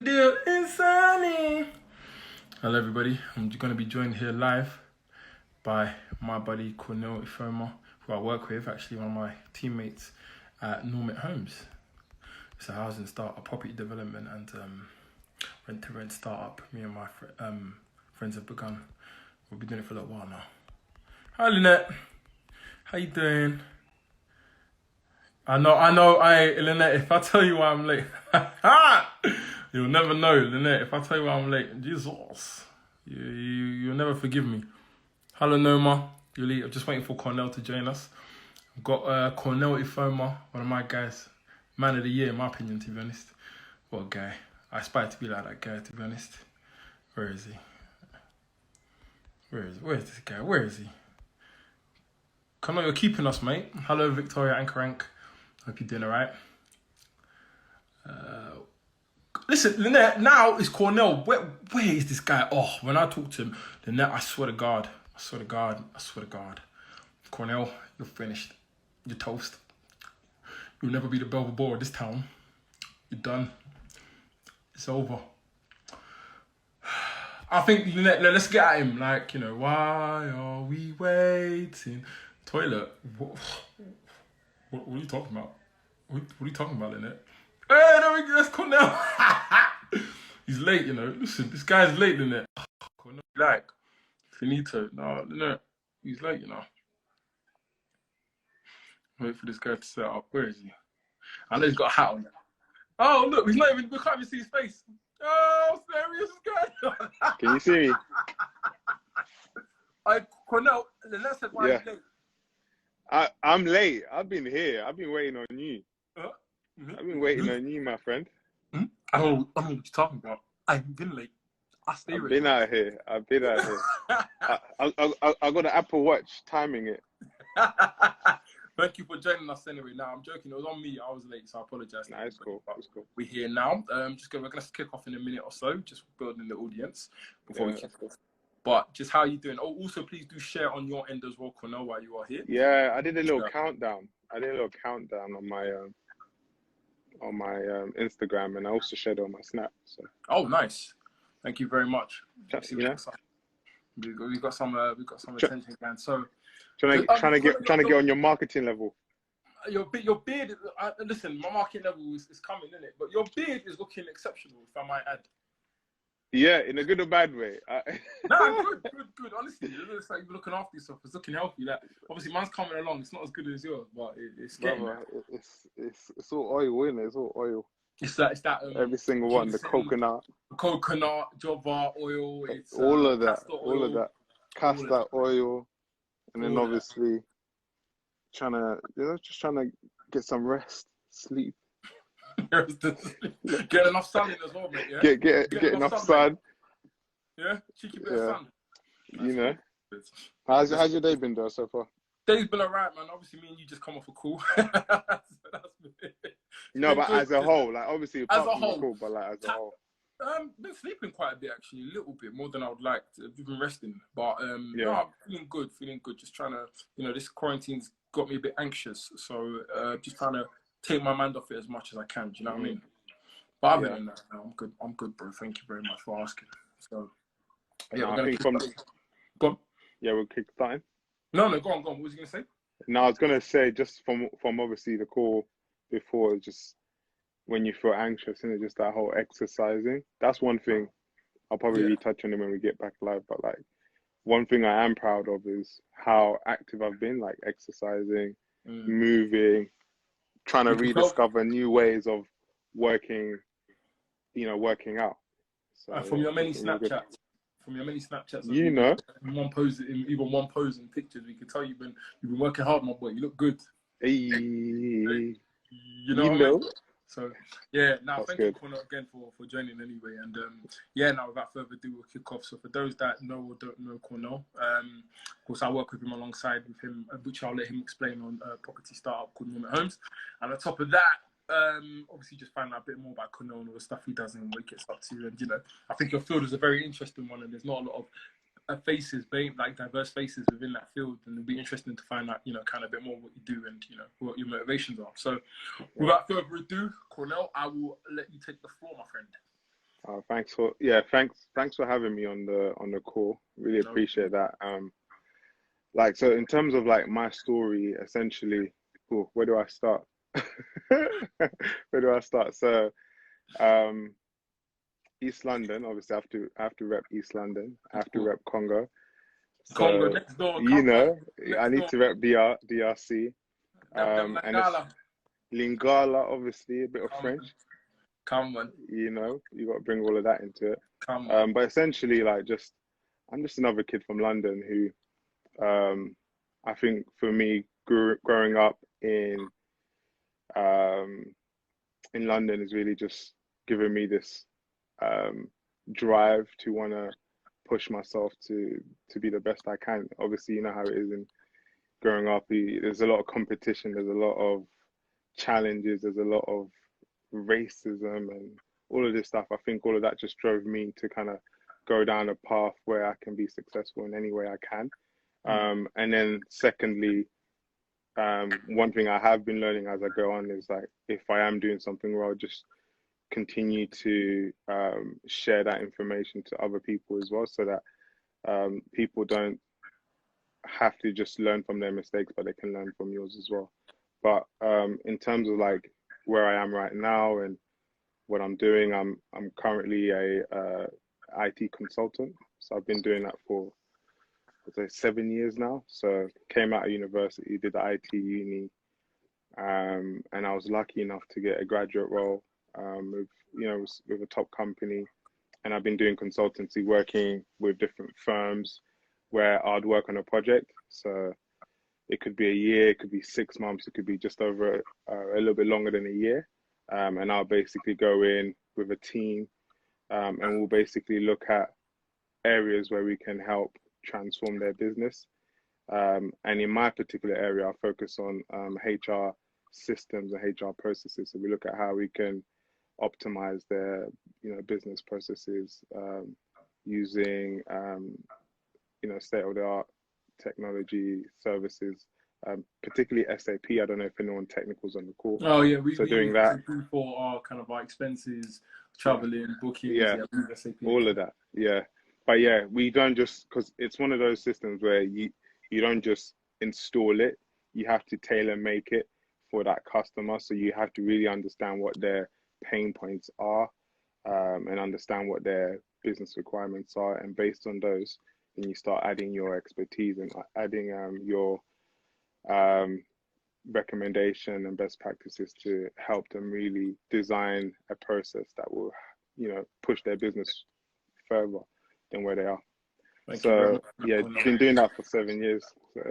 Deal is sunny. Hello, everybody. I'm going to be joined here live by my buddy Corneil Efoma, who I work with, actually one of my teammates at Normit Homes. It's a housing startup, property development, and rent-to-rent startup. Me and my friends have begun. We've been doing it for a little while now. Hi, Lynette. How you doing? I know. Lynette, if I tell you why I'm late, you'll never know, Lynette. If I tell you why I'm late, Jesus, you'll never forgive me. Hello, Noma. I'm just waiting for Cornell to join us. I've got Corneil Efoma, one of my guys, man of the year, in my opinion, to be honest. What a guy. I aspire to be like that guy, to be honest. Where is he? Where's this guy? Where is he? Cornell, you're keeping us, mate. Hello, Victoria Ankarank. Hope you're doing all right. Listen, Lynette, now is Cornell. Where is this guy? Oh, when I talk to him, Lynette, I swear to God. Cornell, you're finished. You're toast. You'll never be the Belvoir of this town. You're done. It's over. I think, Lynette, let's get at him. Like, why are we waiting? Toilet. What are you talking about? What are you talking about, Lynette? Hey, there we go. That's Cornell. He's late, Listen, this guy's late, Lynette. Cornell, like, finito. No, Lynette, he's late, Wait for this guy to set up. Where is he? I know he's got a hat on. Oh, look, we can't even see his face. Oh, serious guy. Can you see me? Cornell, Lynette said, why are you late? I'm late. I've been here. I've been waiting on you. I've been waiting on you, my friend. I don't know what you're talking about. I've been late. I've been out here. I got an Apple Watch timing it. Thank you for joining us anyway. Now, I'm joking. It was on me. I was late, so I apologize. Nah, it's cool. It's cool. We're here now. We're going to kick off in a minute or so, just building the audience before we kick off. But just how are you doing? Oh, also, please do share on your end as well, Cornell, while you are here. Yeah, I did a little countdown. On my Instagram, and I also shared it on my Snap. So. Oh, nice. Thank you very much. We got some attention, man. So trying to get on your marketing level. Your beard. Listen, my marketing level is coming, isn't it? But your beard is looking exceptional, if I might add. Yeah, in a good or bad way. Nah, good. Honestly, it's like you're looking after yourself. It's looking healthy. Like, obviously, mine's coming along. It's not as good as yours, but it's getting there. It's all oil, isn't it? It's all oil. It's that. Every single one. The coconut, java oil. It's all of that. Castor oil, and then obviously trying to get some rest, sleep. Get enough sun in as well, mate. Yeah? Get enough sun. Yeah, cheeky bit of sun. How's your day been though so far? Day's been alright, man. Obviously, me and you just come off a call. No, but as a whole, like obviously as a whole, cool, but like as a whole. Been sleeping quite a bit actually, a little bit more than I would like. I've been resting, but no, I'm feeling good. Just trying to, this quarantine's got me a bit anxious, so just trying to take my mind off it as much as I can. Do you know what I mean? But other than that, no, I'm good, bro. Thank you very much for asking. So yeah, go on. Yeah, we'll kick starting. No, go on. What was you gonna say? No, I was gonna say just from obviously the call before, just when you feel anxious and just that whole exercising. That's one thing I'll probably touch on it when we get back live. But like one thing I am proud of is how active I've been, like exercising, moving, trying to rediscover new ways of working out. So from your many Snapchats. Even one pose in pictures, we can tell you've been working hard, my boy. You look good. Hey, you know what I mean? So yeah, now thank you, Cornell, again for joining anyway. And now without further ado, we'll kick off. So for those that know or don't know Cornell, of course I work with him alongside with him, which I'll let him explain on a property startup called Normit Homes. And on top of that, obviously just find out a bit more about Cornell and all the stuff he does and what he gets up to. And I think your field is a very interesting one, and there's not a lot of faces, like diverse faces within that field, and it'll be interesting to find out, kind of a bit more what you do and what your motivations are. So, without further ado, Cornell, I will let you take the floor, my friend. Thanks for having me on the call. Really No. appreciate that. Like so in terms of like my story, essentially, cool, where do I start? Where do I start? So, um, East London, obviously I have to rep East London. I Of have to course. rep Congo. Congo So, next door. you Come on. know, I Next need door. to rep DRC. Them And it's Lingala. Lingala, obviously, a bit of Come on. French. Come on. You know, you got to bring all of that into it. Come on. But essentially, like, I'm just another kid from London who, I think for me, growing up um, in London is really just given me this um, drive to want to push myself to be the best I can. Obviously, you know how it is in growing up. There's a lot of competition. There's a lot of challenges. There's a lot of racism and all of this stuff. I think all of that just drove me to kind of go down a path where I can be successful in any way I can. And then secondly, one thing I have been learning as I go on is like if I am doing something well, just continue to share that information to other people as well, so that people don't have to just learn from their mistakes, but they can learn from yours as well. But in terms of like where I am right now and what I'm doing, I'm currently a IT consultant. So I've been doing that for I'd say 7 years now. So came out of university, did the IT uni, and I was lucky enough to get a graduate role with a top company. And I've been doing consultancy, working with different firms where I'd work on a project. So it could be a year, it could be 6 months, it could be just over a little bit longer than a year. And I'll basically go in with a team, and we'll basically look at areas where we can help transform their business. And in my particular area, I focus on HR systems and HR processes. So we look at how we can optimize their business processes using state-of-the-art technology services, particularly SAP. I don't know if anyone technical's on the call. Oh yeah, we So we doing use that, SAP for our kind of our expenses, yeah, traveling, bookings. yeah, Yeah, we use SAP. all of that, yeah. But yeah, we don't just because it's one of those systems where you don't just install it. You have to tailor make it for that customer. So you have to really understand what their pain points are, and understand what their business requirements are, and based on those, then you start adding your expertise and adding your um, recommendation and best practices to help them really design a process that will, push their business further than where they are. Thank you very So much. yeah, been doing that for 7 years.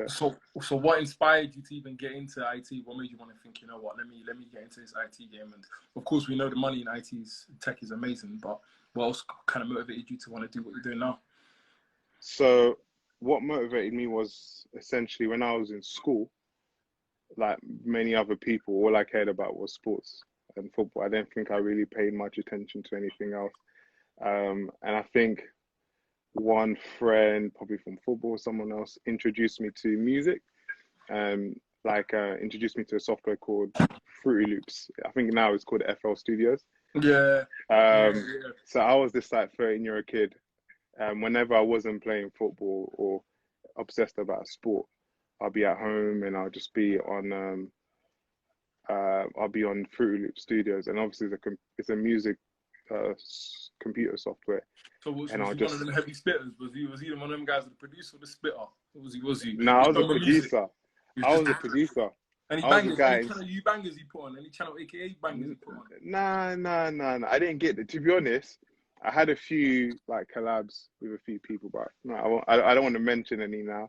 So what inspired you to even get into IT? What made you want to think, you know what, let me get into this IT game? And of course, we know the money in tech is amazing, but what else kind of motivated you to want to do what you're doing now? So what motivated me was essentially when I was in school, like many other people, all I cared about was sports and football. I didn't think I really paid much attention to anything else. And I think one friend, probably from football, someone else, introduced me to music. Introduced me to a software called Fruity Loops. I think now it's called FL Studios. Yeah, yeah. So I was this like 13-year-old kid. Whenever I wasn't playing football or obsessed about sport, I'll be at home and I'll be on Fruity Loop Studios, and obviously it's a music computer software. Was And I'll he one of just them heavy spitters? Was he one of them guys, the producer or the spitter? Was he? No, I He's was a done with music. producer. He I was was a just producer. any I was a bangers, any guy. channel you bangers he put on, any channel AKA bangers he put on. Nah. I didn't get it. To be honest, I had a few like collabs with a few people, but no, I don't want to mention any now.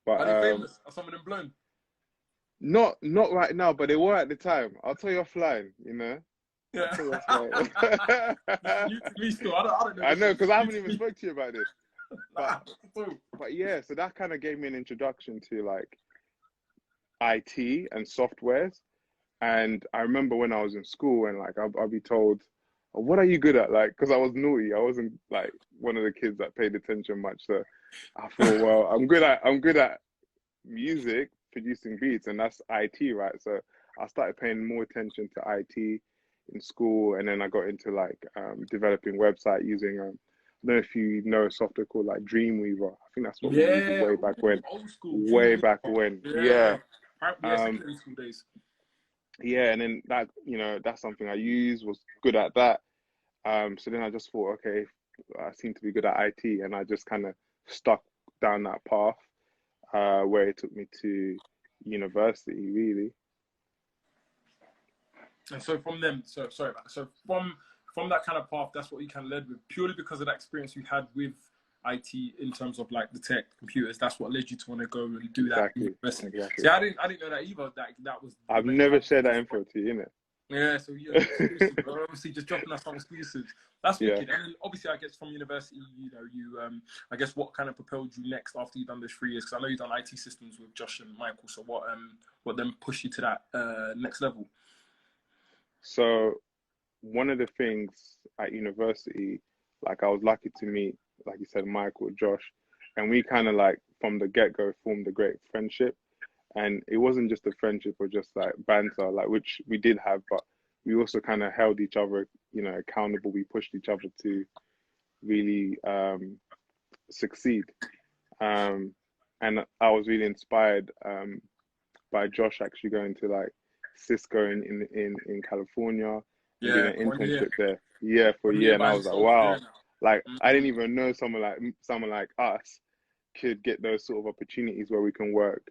But Are they famous? Are some of them blown? not right now, but they were at the time. I'll tell you offline. Yeah. I'll tell you offline. This is new to me still. I don't know. I know, because I New haven't to even me. spoke to you about this. But yeah, so that kind of gave me an introduction to like IT and softwares. And I remember when I was in school and like I'll be told, oh, what are you good at? Like, because I was naughty. I wasn't like one of the kids that paid attention much. So I thought, well, I'm good at music, producing beats, and that's IT, right? So I started paying more attention to IT, in school, and then I got into like developing website using I don't know if you know a software called like Dreamweaver. I think that's what we used Yeah, way back when. old school. Way back when. Yeah, Yeah. yeah, secondary school days. Yeah, and then that, that's something I used, was good at that. So then I just thought, okay, I seem to be good at IT, and I just kind of stuck down that path, where it took me to university, really. And so from them, so sorry about that. So from that kind of path, that's what you kind of led with, purely because of that experience you had with IT in terms of like the tech, computers. That's what led you to want to go and do that Exactly, university. exactly. See, I didn't know that either. That was the I've main never drive. shared that info to you, innit? Yeah, so you're exclusive, bro. Obviously just dropping us some exclusives. That's Yeah. wicked. And then obviously, I guess from university, you I guess what kind of propelled you next after you've done those 3 years? Because I know you've done IT systems with Josh and Michael. So what then pushed you to that next level? So one of the things at university, like I was lucky to meet, like you said, Michael, Josh, and we kind of like from the get-go formed a great friendship. And it wasn't just a friendship or just like banter, like which we did have, but we also kind of held each other, accountable. We pushed each other to really succeed. Um, and I was really inspired by Josh actually going to like Cisco in California and doing Yeah, an Corneil internship there, yeah, for a year. Efoma And by I was like, himself wow, doing that. like I Mm-hmm. didn't even know someone like us could get those sort of opportunities where we can work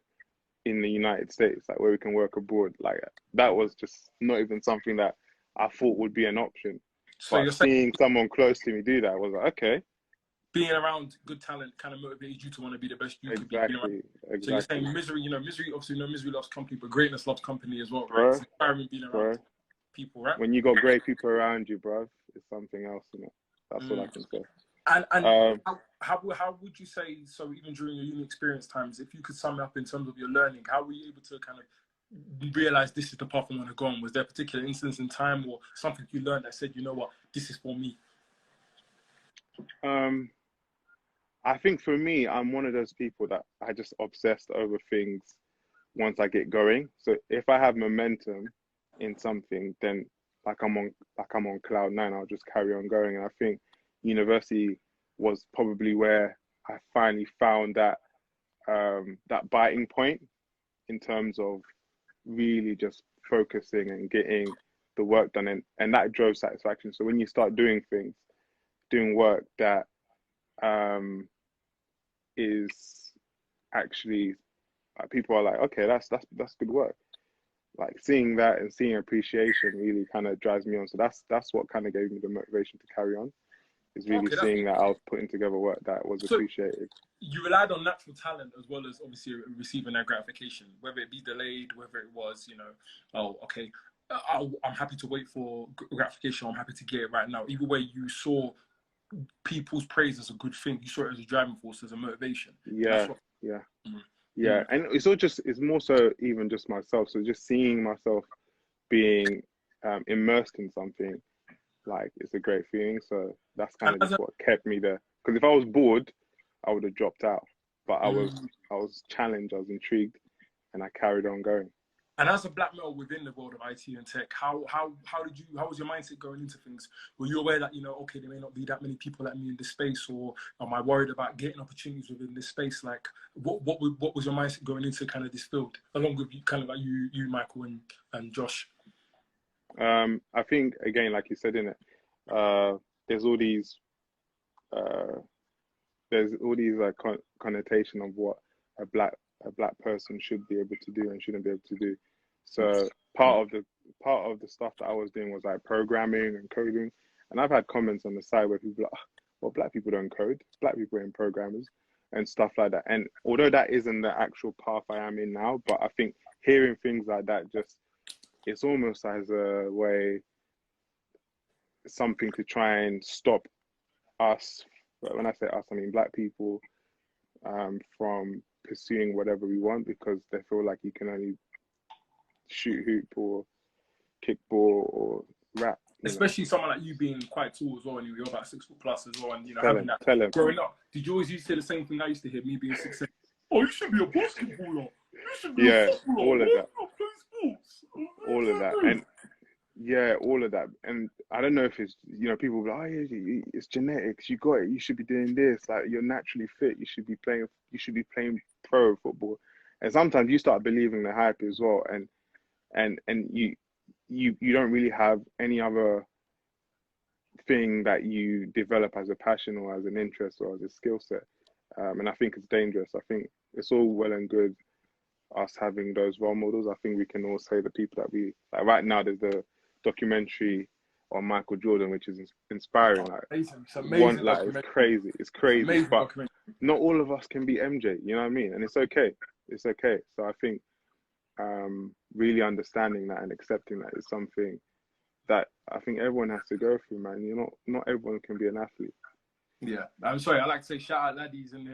in the United States, like where we can work abroad. Like that was just not even something that I thought would be an option. So But you're saying seeing someone close to me do that, I was like, okay, being around good talent kind of motivated you to want to be the best you could be. exactly, So you're exactly, saying misery, misery, obviously, misery loves company, but greatness loves company as well, right? bro, It's inspiring being around bro. people, right? When you got great people around you, bro, it's something else, That's what I Mm. can say. And Um, how would you say, so even during your uni experience times, if you could sum it up in terms of your learning, how were you able to kind of realize this is the path I want to go on? Was there a particular instance in time or something you learned that said, you know what, this is for me? um, I think for me, I'm one of those people that I just obsessed over things once I get going. So if I have momentum in something, then like I'm on cloud nine. I'll just carry on going. And I think university was probably where I finally found that biting point in terms of really just focusing and getting the work done, and that drove satisfaction. So when you start doing work that is actually people are like, okay, that's good work. Like seeing that and seeing appreciation really kind of drives me on. So that's what kind of gave me the motivation to carry on. Is really Okay, that's seeing that I was putting together work that was so appreciated. you relied on natural talent as well as obviously receiving that gratification, whether it be delayed, whether it was, oh, okay, I'm happy to wait for gratification. I'm happy to get it right now. Either way, you saw people's praise as a good thing. You saw it as a driving force, as a motivation, and that's Yeah, what. yeah, Mm, yeah. mm. And it's more so even just myself. So just seeing myself being immersed in something, like it's a great feeling. So that's kind And of as just a what kept me there. Because if I was bored, I would have dropped out. But mm, I was challenged, I was intrigued, and I carried on going. and as a black male within the world of IT and tech, how was your mindset going into things? Were you aware that okay, there may not be that many people like me in this space, or am I worried about getting opportunities within this space? Like, what was your mindset going into kind of this field, along with kind of like you Michael and Josh? I think again, like you said in it, uh, there's all these uh, connotation of what a black person should be able to do and shouldn't be able to do. So part of the stuff that I was doing was like programming and coding, and I've had comments on the side where people are like, well, black people don't code, black people ain't programmers and stuff like that. And although that isn't the actual path I am in now, but I think hearing things like that just it's almost as a way something to try and stop us. When I say us, I mean black people from pursuing whatever we want because they feel like you can only shoot hoop or kick ball or rap. Especially someone like you being quite tall as well, and you're about 6 foot plus as well, and having that Tell him. growing up. Did you always used to say the same thing I used to hear? Me being 6'7". Oh, you should be a basketballer. You should be a Yeah, footballer. all Why of do that, you not play sports? all of that, and yeah, all of that. And I don't know if it's, people will be like, oh, yeah, it's genetics. You got it. You should be doing this. Like, you're naturally fit. You should be playing. You should be playing pro football. And sometimes you start believing the hype as well. And you don't really have any other thing that you develop as a passion or as an interest or as a skill set. And I think it's dangerous. I think it's all well and good us having those role models. I think we can all say the people that we like. Right now, there's the documentary on Michael Jordan, which is inspiring. Like, Amazing. It's amazing like, it's documentary. crazy. It's It's crazy. amazing But documentary. not all of us can be MJ. You know what I mean? And it's okay. It's okay. So I think really understanding that and accepting that is something that I think everyone has to go through, man. Not everyone can be an athlete. Yeah, I'm sorry. I like to say shout out laddies in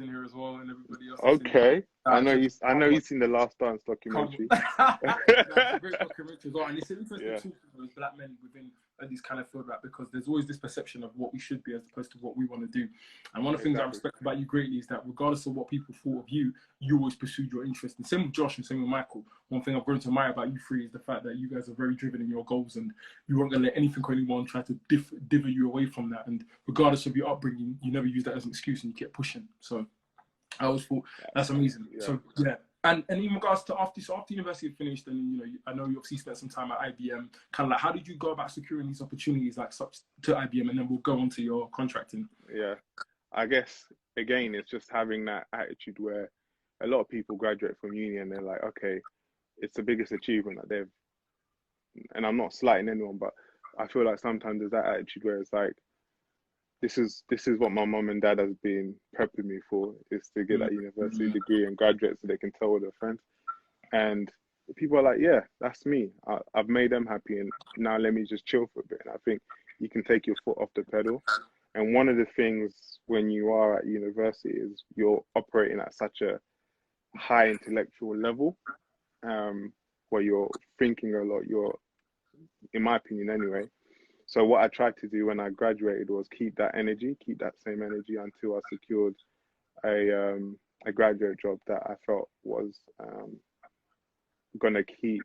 here as well, and everybody else. Okay, I know So, you've seen the Last Dance documentary. That's a great documentary as well, and it's interesting Yeah. talking to those black men within these kind of field rap, because there's always this perception of what we should be as opposed to what we want to do. And one of the things I respect about you greatly is that regardless of what people thought of you, you always pursued your interest. And same with Josh and same with Michael. One thing I've grown to admire about you three is the fact that you guys are very driven in your goals, and you weren't going to let anything or anyone try to dither you away from that. And regardless of your upbringing, you never use that as an excuse, and you kept pushing. So I always thought that's amazing. Yeah. So yeah. And in regards to after university had finished, and I know you obviously spent some time at IBM. Kind of like, how did you go about securing these opportunities like such to IBM, and then we'll go on to your contracting. Yeah, I guess again it's just having that attitude where a lot of people graduate from uni and they're like, okay, it's the biggest achievement that they've. And I'm not slighting anyone, but I feel like sometimes there's that attitude where it's like, this is what my mum and dad has been prepping me for, is to get that university degree and graduate so they can tell all their friends. And people are like, yeah, that's me. I've made them happy, and now let me just chill for a bit. And I think you can take your foot off the pedal. And one of the things when you are at university is you're operating at such a high intellectual level, where you're thinking a lot. You're, in my opinion anyway. So what I tried to do when I graduated was keep that same energy until I secured a graduate job that I felt was gonna keep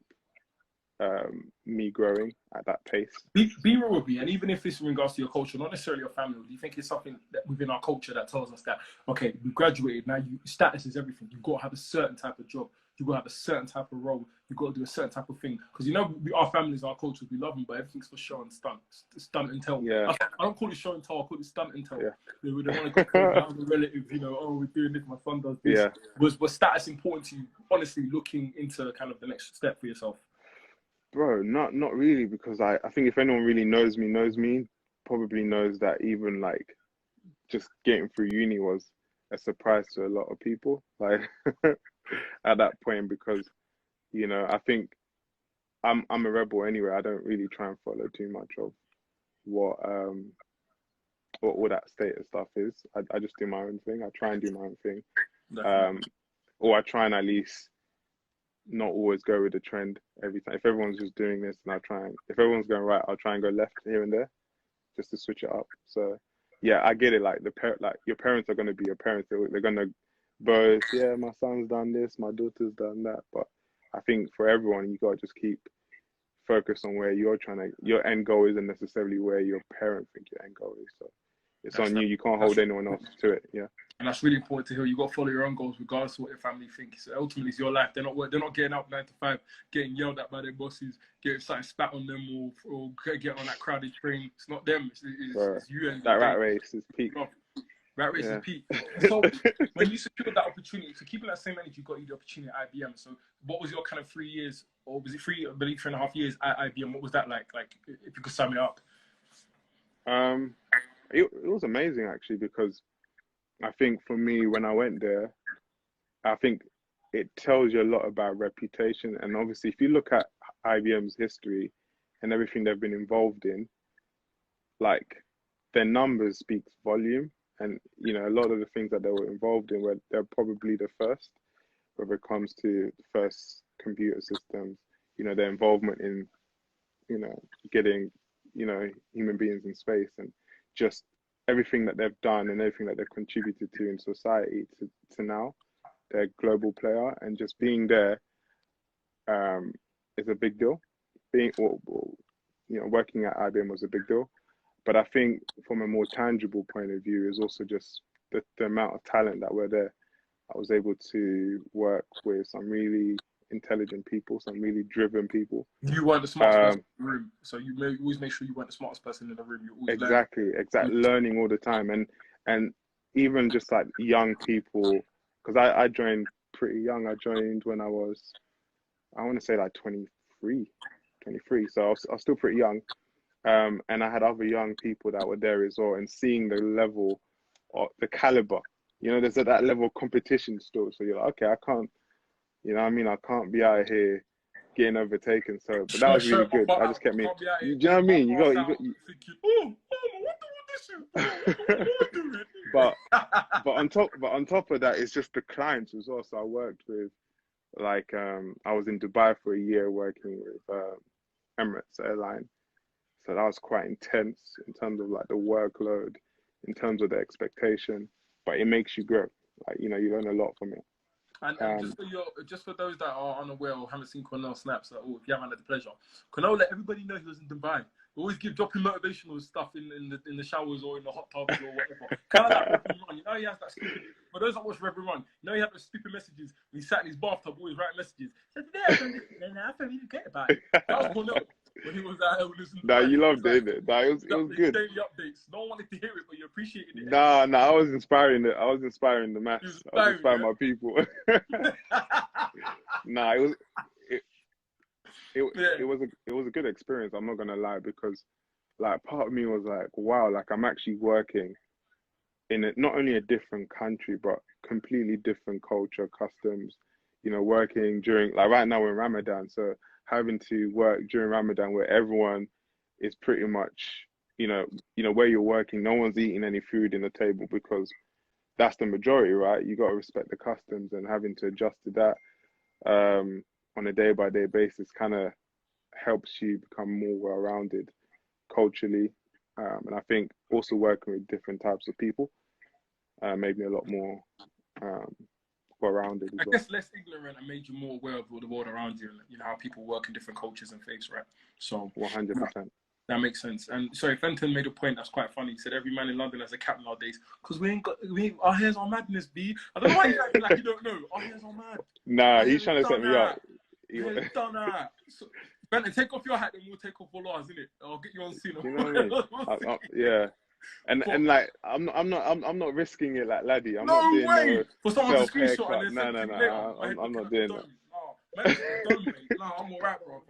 me growing at that pace. Be real with me, and even if it's in regards to your culture, not necessarily your family, do you think it's something that within our culture that tells us that, okay, we graduated, now status is everything. You've got to have a certain type of job. You've got to have a certain type of role. You've got to do a certain type of thing. Because, our families, our cultures, we love them, but everything's for show and stunt. Stunt and tell. Yeah. I don't call it show and tell, I call it stunt and tell. Yeah. They want to go down the relatives, oh, we're doing this, my son does this. Yeah. Was status important to you, honestly, looking into kind of the next step for yourself? Bro, not really, because I think if anyone really knows me, probably knows that even like just getting through uni was a surprise to a lot of people, like at that point, because I think I'm a rebel anyway. I don't really try and follow too much of what all that status stuff is. I just do my own thing. I try and do my own thing. Or I try and at least not always go with the trend every time. If everyone's just doing this, and if everyone's going right, I'll try and go left here and there, just to switch it up. So yeah, I get it. Like your parents are going to be your parents. They're going to both, yeah, my son's done this, my daughter's done that. But I think for everyone, you got to just keep focused on where your end goal isn't necessarily where your parents think your end goal is. So it's on you. You can't hold anyone else to it. Yeah. And that's really important to hear. You got to follow your own goals, regardless of what your family thinks. So ultimately, it's your life. They're not getting up 9 to 5, getting yelled at by their bosses, getting something spat on them, or get on that crowded train. It's not them. It's you. And that rat race is peak. Rat race is peak. So when you secured that opportunity, so keeping that same energy got you the opportunity at IBM. So what was your kind of 3 years, or was it 3.5 years at IBM? What was that like? Like, if you could sum it up. It was amazing actually, because I think for me, when I went there, I think it tells you a lot about reputation. And obviously, if you look at IBM's history and everything they've been involved in, like, their numbers speaks volume. And, a lot of the things that they were involved in, they're probably the first, whether it comes to first computer systems, their involvement in, getting, human beings in space, and just everything that they've done and everything that they've contributed to in society to now. They're a global player, and just being there is a big deal. working at IBM was a big deal. But I think from a more tangible point of view is also just the amount of talent that were there. I was able to work with some really intelligent people, some really driven people. You weren't the smartest person in the room, so you always make sure you weren't the smartest person in the room. You always exactly learning all the time, and even just like young people, because I joined pretty young. I joined when I was, I want to say like 23, so I was still pretty young. And I had other young people that were there as well, and seeing the level or the caliber, there's that level of competition still. So you're like, okay, I can't, I can't be out here getting overtaken. So, but that was really good. I just kept me. Do you know what I mean? You got. But on top of that, it's just the clients as well. So I worked with, like, I was in Dubai for a year working with Emirates Airline. So that was quite intense in terms of like the workload, in terms of the expectation, but it makes you grow. Like, you learn a lot from it. And just for those that are unaware or haven't seen Corneil snaps, or if you haven't had the pleasure, Corneil let everybody know he was in Dubai. Always dropping motivational stuff in the showers or in the hot tubs or whatever. Kind of like Reverend Run. He has that stupid. For those that watch Reverend Run, he had those stupid messages. He sat in his bathtub, always writing messages. So today I done this, and I felt really great about it. That was Corneil. When he was out listening. Nah, you loved it, innit? Nah, it was good. Daily updates. No one wanted to hear it, but you appreciated it. Nah, I was inspiring it. I was inspiring the mass. I was inspiring my people. Nah, it was a good experience. I'm not gonna lie, because like part of me was like, wow, like I'm actually working in not only a different country, but completely different culture, customs. Working during, like, right now we're in Ramadan, so having to work during Ramadan where everyone is pretty much, where you're working, no one's eating any food in the table because that's the majority, right? You got to respect the customs, and having to adjust to that on a day-by-day basis kind of helps you become more well-rounded culturally. And I think also working with different types of people made me a lot more well-rounded as well. I guess less ignorant and made you more aware of the world around you, and how people work in different cultures and faiths, right? So 100%. That makes sense. And sorry, Fenton made a point that's quite funny. He said every man in London has a cat nowadays because our hairs are madness, B. I don't know why he's acting like you don't know. Our hairs are mad. Nah, he's trying to set me up. He's done that. So, Fenton, take off your hat, then we'll take off all ours, innit? I'll get you on scene. You know what I mean? Yeah. And like I'm not risking it like laddie. I'm not doing no for someone to screenshot and no. I'm not doing that. No, man, done, mate. No, I'm alright, bro.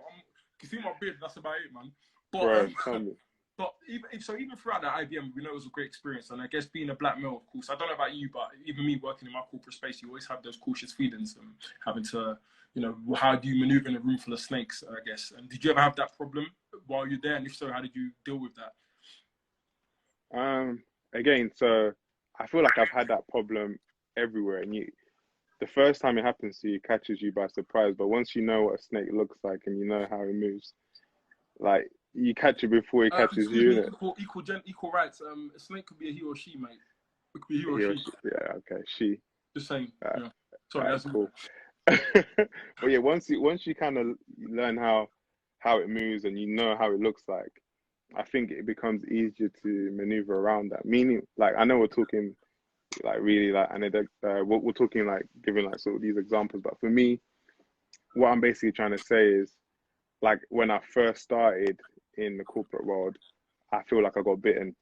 You see my beard, that's about it, man. But, bro, tell me. But even throughout that IBM, we know it was a great experience. And I guess being a black male, of course, I don't know about you, but even me working in my corporate space, you always have those cautious feelings, having to, how do you maneuver in a room full of snakes, I guess. And did you ever have that problem while you're there? And if so, how did you deal with that? Again, so I feel like I've had that problem everywhere, and the first time it happens to you, catches you by surprise. But once you know what a snake looks like and you know how it moves, like, you catch it before it catches you. Equal rights. A snake could be a he or she, mate. It could be he or she. Yeah, okay, she. Just saying. Yeah. Sorry, that's cool. But yeah, once you kind of learn how it moves and you know how it looks like, I think it becomes easier to maneuver around that. Meaning, like, I know we're talking like really like, and we're talking like giving like sort of these examples, but for me, what I'm basically trying to say is, like, when I first started in the corporate world, I feel like I got bitten,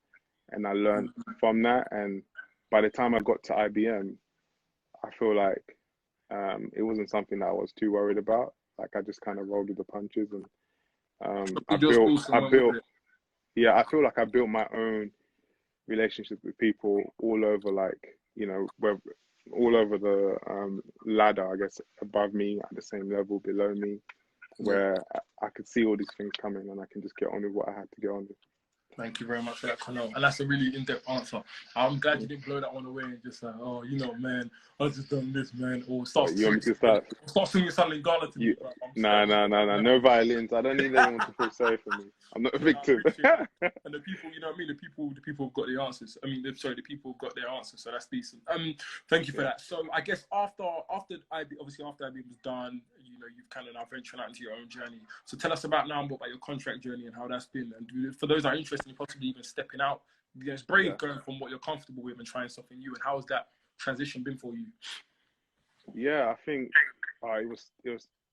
and I learned from that. And by the time I got to IBM, I feel like it wasn't something that I was too worried about. Like, I just kind of rolled with the punches, and I feel like I built my own relationships with people all over, like, all over the ladder, I guess, above me, at the same level, below me, where I could see all these things coming, and I can just get on with what I had to get on with. Thank you very much for that, Corneil. And that's a really in-depth answer. I'm glad you didn't blow that one away and just like, oh, man, I just done this, man. Or start singing something Ghana to me. Nah. No violins. I don't need anyone to feel sorry for me. I'm not a victim. And the people, the people have got the answers. The people have got their answers, so that's decent. Thank you for that. So I guess after IB was done, you've kind of now ventured out into your own journey. So tell us about now, about your contract journey and how that's been. And for those that are interested in possibly even stepping out, it's brave going from what you're comfortable with and trying something new. And how has that transition been for you? Yeah, I think it was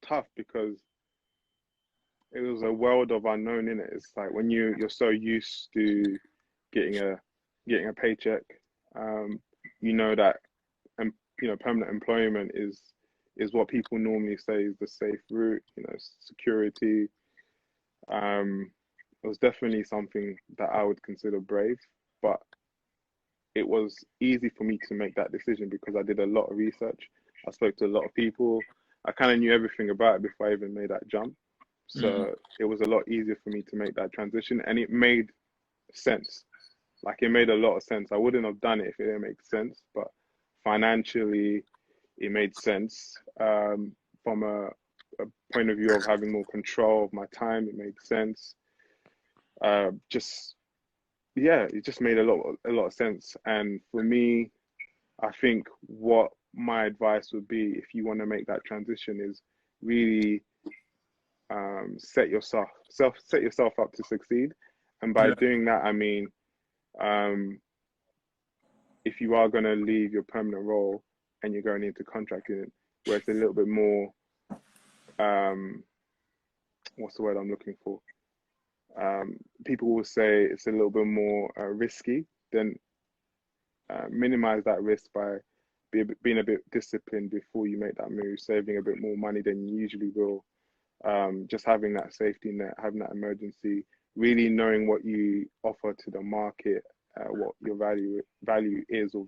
tough because it was a world of unknown in it. It's like when you're so used to getting a paycheck, you know that permanent employment is what people normally say is the safe route. Security. It was definitely something that I would consider brave, but it was easy for me to make that decision because I did a lot of research. I spoke to a lot of people. I kind of knew everything about it before I even made that jump. So it was a lot easier for me to make that transition, and it made sense. Like, it made a lot of sense. I wouldn't have done it if it didn't make sense, but financially, it made sense. From a point of view of having more control of my time, it made sense. It just made a lot of sense. And for me, I think what my advice would be if you want to make that transition is really set yourself up to succeed. And by doing that, I mean, if you are going to leave your permanent role and you're going into contracting, where it's a little bit more, what's the word I'm looking for? People will say it's a little bit more risky, then minimize that risk by being a bit disciplined before you make that move, saving a bit more money than you usually will. Just having that safety net, having that emergency, really knowing what you offer to the market, what your value is or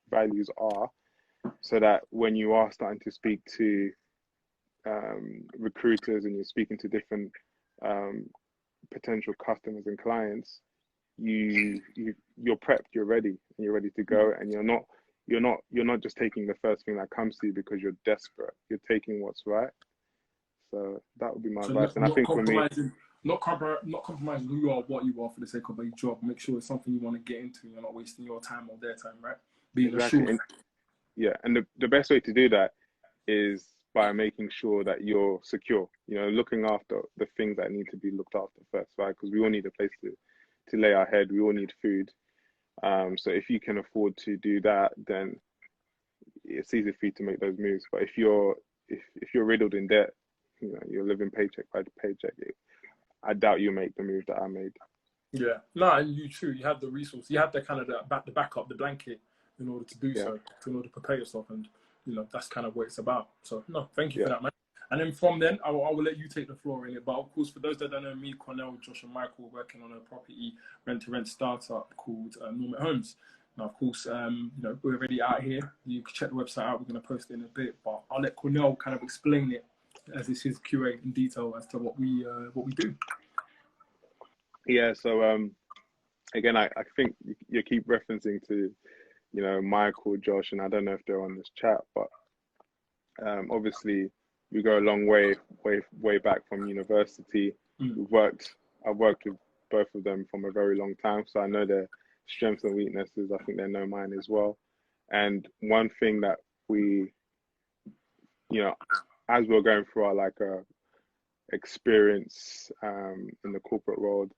values are, so that when you are starting to speak to recruiters and you're speaking to different potential customers and clients, you're prepped, you're ready, and you're ready to go, and you're not just taking the first thing that comes to you because you're desperate. You're taking what's right. So that would be my advice. And I think for me, not compromising who you are, what you are for the sake of a job. Make sure it's something you want to get into. You're not wasting your time or their time, right? Being exactly. And the best way to do that is by making sure that you're secure. Looking after the things that need to be looked after first, right? Because we all need a place to lay our head. We all need food. So if you can afford to do that, then it's easy for you to make those moves. But if you're riddled in debt, you're living paycheck by paycheck, I doubt you make the move that I made. Yeah, no, and you have the resource, you have the kind of the backup, the blanket in order to do so, in order to prepare yourself, and that's kind of what it's about. So no, thank you for that, man. And then from then, I will let you take the floor in it. But of course, for those that don't know me, Cornel, Josh, and Michael working on a property rent-to-rent startup called Normet Homes. Now, of course, we're already out here. You can check the website out. We're going to post it in a bit, but I'll let Cornel kind of explain it, as it's his QA in detail as to what we do. Yeah. So again, I think you keep referencing to Michael, Josh, and I don't know if they're on this chat, but obviously we go a long way back from university. I've worked with both of them from a very long time, so I know their strengths and weaknesses. I think they know mine as well. And one thing that we, as we're going through our experience in the corporate world,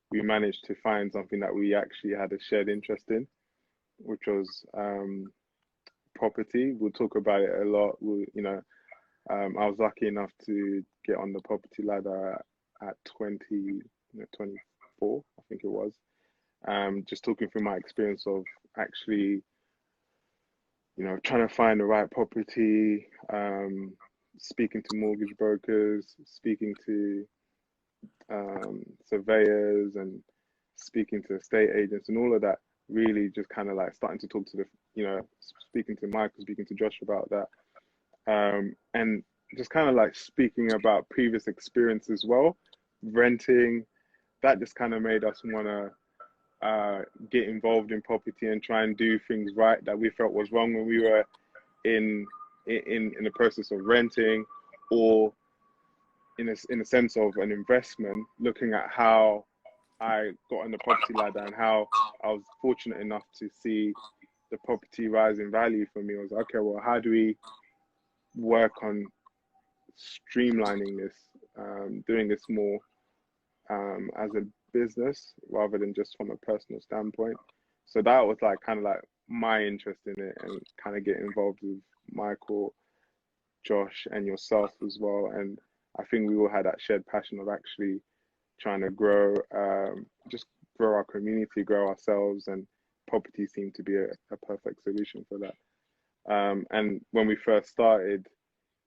we managed to find something that we actually had a shared interest in, which was property. We'll talk about it a lot. I was lucky enough to get on the property ladder at 24, I think it was. Just talking through my experience of actually, trying to find the right property, speaking to mortgage brokers, speaking to surveyors, and speaking to estate agents, and all of that. Really, just kind of like starting to talk to speaking to Michael, speaking to Josh about that, and just kind of like speaking about previous experience as well, renting. That just kind of made us want to get involved in property and try and do things right that we felt was wrong when we were in the process of renting, or in a sense of an investment, looking at how I got on the property ladder and how I was fortunate enough to see the property rise in value for me. I was like, okay, well, how do we work on streamlining this, doing this more as a business rather than just from a personal standpoint. So that was like kind of like my interest in it, and kind of get involved with Michael, Josh, and yourself as well. And I think we all had that shared passion of actually trying to grow, just grow our community, grow ourselves, and property seemed to be a perfect solution for that. And when we first started,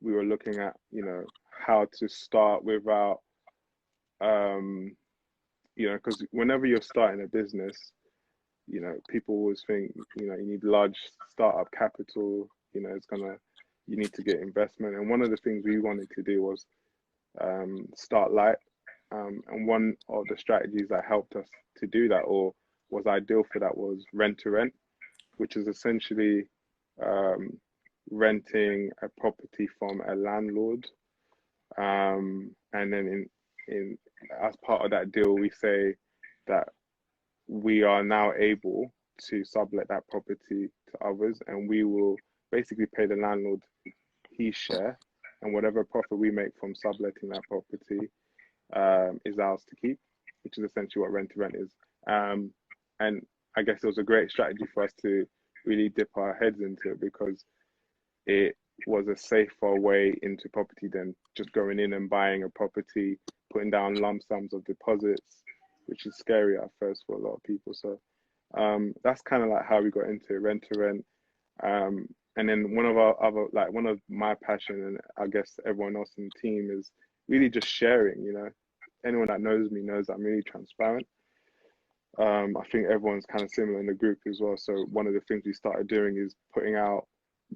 we were looking at, how to start without, because whenever you're starting a business, people always think, you need large startup capital, you need to get investment. And one of the things we wanted to do was start light. And one of the strategies that helped us to do that, or was ideal for that, was rent to rent, which is essentially renting a property from a landlord. And then in as part of that deal, we say that we are now able to sublet that property to others, and we will basically pay the landlord his share, and whatever profit we make from subletting that property is ours to keep, which is essentially what rent to rent is. And I guess it was a great strategy for us to really dip our heads into it, because it was a safer way into property than just going in and buying a property, putting down lump sums of deposits, which is scary at first for a lot of people. So that's kind of like how we got into rent to rent. And then one of my passion, and I guess everyone else in the team, is really just sharing. Anyone that knows me knows I'm really transparent. I think everyone's kind of similar in the group as well. So one of the things we started doing is putting out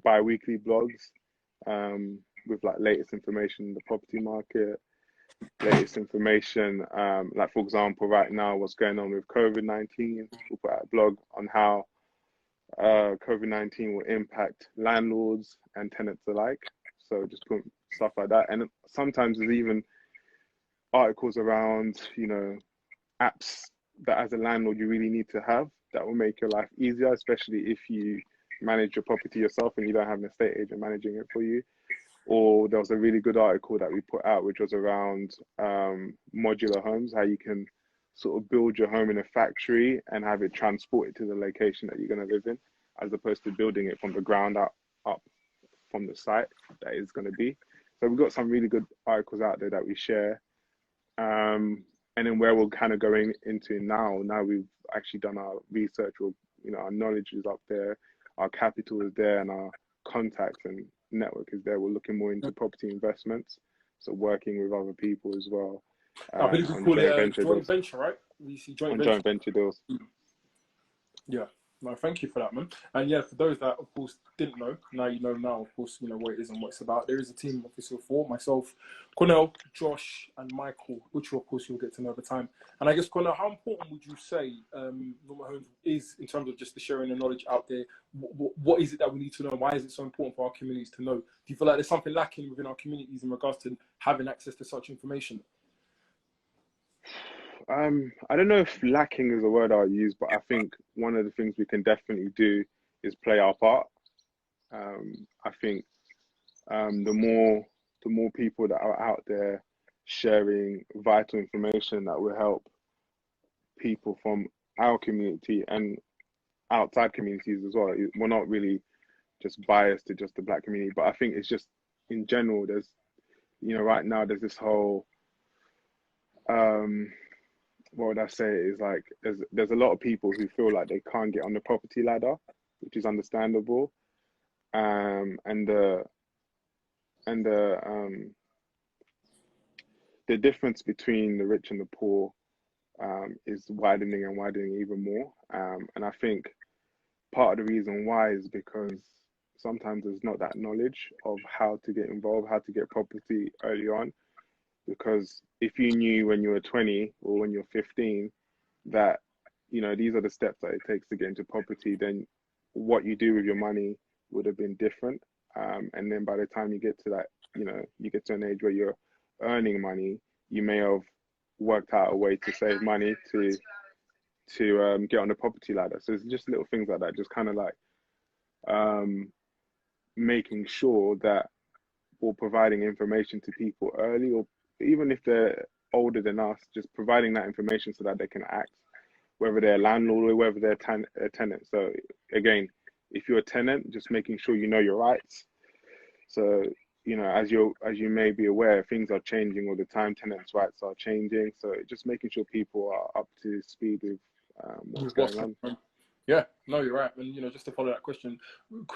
bi-weekly blogs with like latest information in the property market, latest information, like for example, right now, what's going on with COVID-19. We'll put out a blog on how COVID-19 will impact landlords and tenants alike. So just put stuff like that. And sometimes there's even articles around, apps that as a landlord you really need to have that will make your life easier, especially if you manage your property yourself and you don't have an estate agent managing it for you. Or there was a really good article that we put out, which was around modular homes, how you can sort of build your home in a factory and have it transported to the location that you're going to live in, as opposed to building it from the ground up from the site that it's going to be. So we've got some really good articles out there that we share. And then where we're kind of going into now we've actually done our research, or our knowledge is up there, our capital is there, and our contacts and network is there. We're looking more into property investments, so working with other people as well. I believe we call it joint venture, right? We see joint venture deals. Yeah. No, thank you for that, man. And yeah, for those that, of course, didn't know, now you know now, of course, what it is and what it's about. There is a team of Officer 4, myself, Cornel, Josh, and Michael, which, of course, you'll get to know over time. And I guess, Cornel, how important would you say Normal Homes is in terms of just the sharing the knowledge out there? What is it that we need to know? Why is it so important for our communities to know? Do you feel like there's something lacking within our communities in regards to having access to such information? I don't know if lacking is a word I'll use, but I think one of the things we can definitely do is play our part. I think the more people that are out there sharing vital information that will help people from our community and outside communities as well. We're not really just biased to just the Black community, but I think it's just in general, there's, right now there's this whole, what would I say, is like there's a lot of people who feel like they can't get on the property ladder, which is understandable. And the difference between the rich and the poor is widening and widening even more. And I think part of the reason why is because sometimes there's not that knowledge of how to get involved, how to get property early on. Because if you knew when you were 20 or when you're 15 that, these are the steps that it takes to get into property, then what you do with your money would have been different. And then by the time you get to that, you get to an age where you're earning money, you may have worked out a way to save money to get on the property ladder. So it's just little things like that, just kind of like making sure that or providing information to people early, or even if they're older than us, just providing that information so that they can act, whether they're a landlord or whether they're a tenant. So again, if you're a tenant, just making sure you know your rights. So, you know, as you may be aware, things are changing all the time. Tenants' rights are changing. So just making sure people are up to speed with what's going on. Yeah, no, you're right. And, you know, just to follow that question,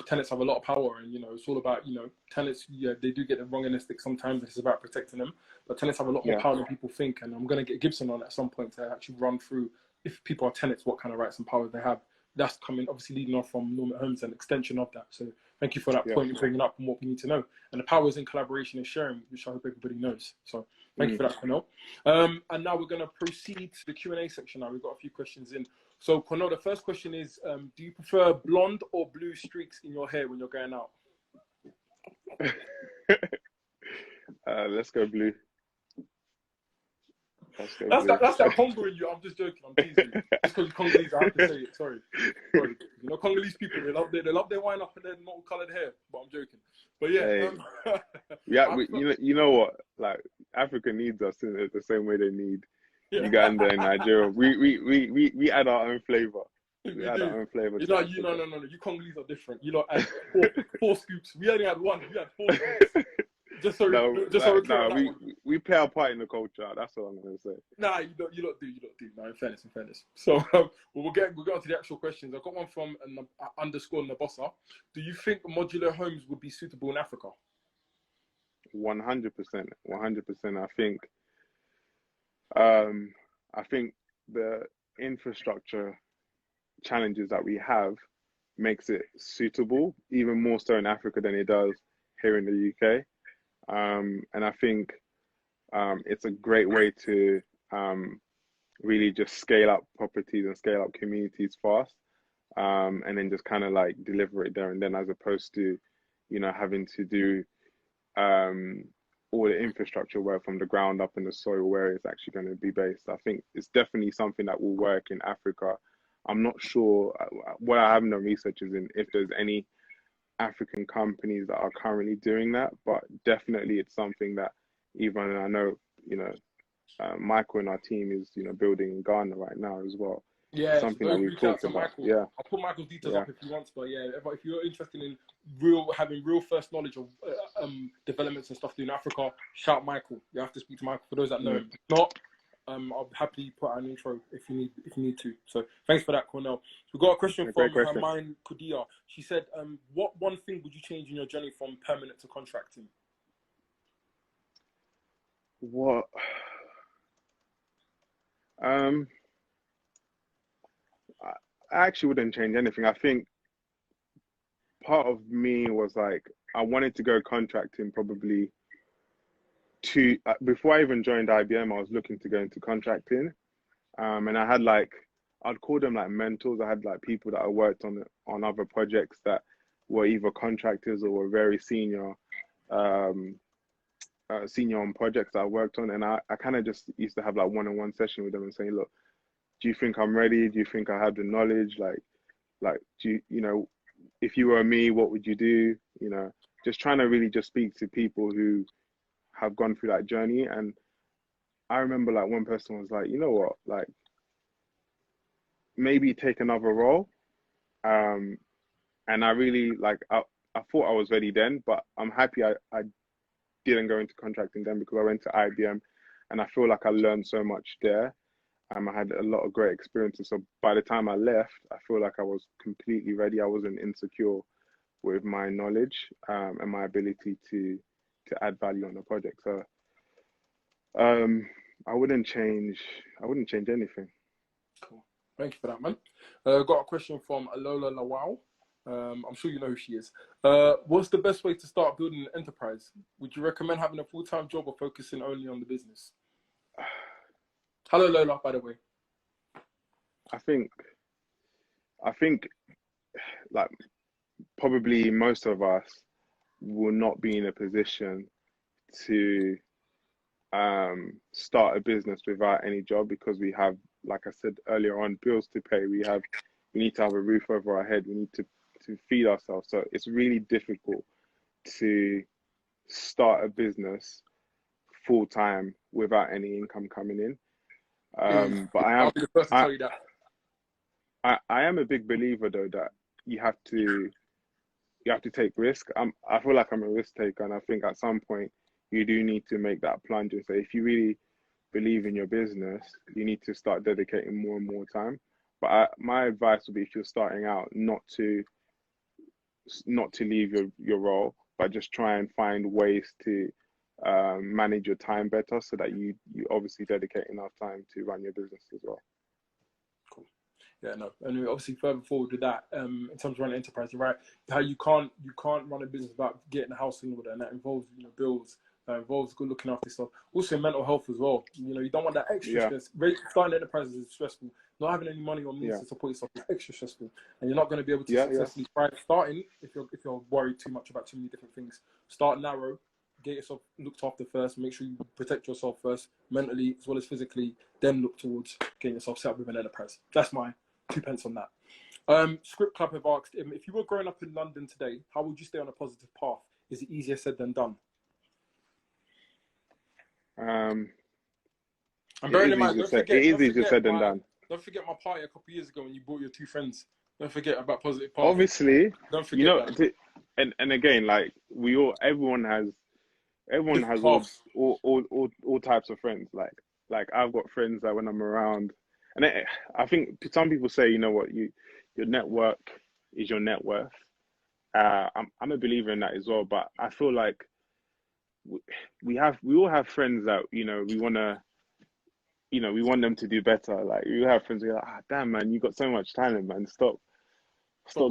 tenants have a lot of power, and, you know, it's all about, you know, tenants, yeah, they do get the wrong end of the stick sometimes. It's about protecting them, but tenants have a lot more power than people think. And I'm going to get Gibson on at some point to actually run through, if people are tenants, what kind of rights and powers they have. That's coming, obviously, leading off from Norman Holmes, an extension of that. So thank you for that point you're bringing up and what we need to know. And the power is in collaboration and sharing, which I hope everybody knows. So thank you for that, Cornel. And now we're going to proceed to the Q&A section now. We've got a few questions in. So, Cornel, the first question is, do you prefer blonde or blue streaks in your hair when you're going out? Let's go blue. That's that Congo in you. I'm just joking. I'm teasing you. Just because you're Congolese, I have to say it. Sorry. You know, Congolese people, they love their wine up and their multicolored hair. But I'm joking. But yeah. Hey. You know what? Like, Africa needs us in the same way they need Uganda and Nigeria. We add our own flavor. We add our own flavor. No. You Congolese are different. You lot add four scoops. We only had one. We had 4 scoops. We play our part in the culture. That's what I'm gonna say. Nah, you don't do. No, in fairness. So we'll get on to the actual questions. I've got one from underscore Nabossa. Do you think modular homes would be suitable in Africa? 100%. I think the infrastructure challenges that we have makes it suitable, even more so in Africa than it does here in the UK. And I think it's a great way to really just scale up properties and scale up communities fast, and then just kind of like deliver it there and then, as opposed to, you know, having to do all the infrastructure work from the ground up in the soil where it's actually going to be based. I think it's definitely something that will work in Africa. I'm not sure, what I haven't done research is in if there's any African companies that are currently doing that, but definitely it's something that even I know, you know, Michael and our team is, you know, building in Ghana right now as well. Yeah, something that we've talked about. Michael. Yeah, I'll put Michael's details up if he wants, but yeah, if you're interested in having real first knowledge of developments and stuff in Africa, shout Michael. You have to speak to Michael for those that know him. If not, I'll happily put out an intro if you need to. So thanks for that, Cornel. We've got a question from Hermine Kudia. She said, what one thing would you change in your journey from permanent to contracting? What? I actually wouldn't change anything. I think part of me was like, I wanted to go contracting probably before I even joined IBM, I was looking to go into contracting. And I had I'd call them like mentors. I had like people that I worked on other projects that were either contractors or were very senior on projects that I worked on. And I kind of just used to have like one-on-one session with them and saying, look, do you think I'm ready? Do you think I have the knowledge? Like, do you know, if you were me, what would you do? You know, just trying to really just speak to people who have gone through that journey. And I remember like one person was like, you know what, like maybe take another role. And I really I thought I was ready then, but I'm happy I didn't go into contracting then, because I went to IBM and I feel like I learned so much there. I had a lot of great experiences. So by the time I left, I feel like I was completely ready. I wasn't insecure with my knowledge and my ability to add value on the project. So I wouldn't change anything. Cool. Thank you for that, man. Got a question from Alola Lawal. I'm sure you know who she is. What's the best way to start building an enterprise? Would you recommend having a full-time job or focusing only on the business? Hello, Lola, by the way. I think like probably most of us will not be in a position to start a business without any job, because we have, like I said earlier on, bills to pay. We need to have a roof over our head. We need to feed ourselves. So it's really difficult to start a business full time without any income coming in. But I'll be the first to I, tell you that. I am a big believer though that you have to take risk. I feel like I'm a risk taker, and I think at some point you do need to make that plunge and say, if you really believe in your business, you need to start dedicating more and more time. But my advice would be, if you're starting out, not to leave your role, but just try and find ways to manage your time better, so that you obviously dedicate enough time to run your business as well. Cool. Yeah, no. And obviously further forward with that, in terms of running an enterprise, you're right. How you can't run a business without getting a house in order, and that involves, you know, bills. That involves good looking after yourself. Also mental health as well. You know, you don't want that extra stress. Starting enterprises is stressful. Not having any money or means to support yourself is extra stressful, and you're not going to be able to successfully thrive starting if you're worried too much about too many different things. Start narrow, get yourself looked after first. Make sure you protect yourself first, mentally as well as physically. Then look towards getting yourself set up with an enterprise. That's my 2 pence on that. Script Club have asked, if you were growing up in London today, how would you stay on a positive path? Is it easier said than done? And bearing in mind, it is easier said than done. Don't forget my party a couple of years ago when you brought your 2 friends. Don't forget about positive path. Obviously, don't forget, you know, that. And again, like everyone has all types of friends. Like I've got friends that when I'm around, and I think some people say, you know what, your network is your net worth. I'm a believer in that as well, but I feel like we all have friends that, you know, we want them to do better. Like, you have friends who are like, damn man, you got so much talent, man. Stop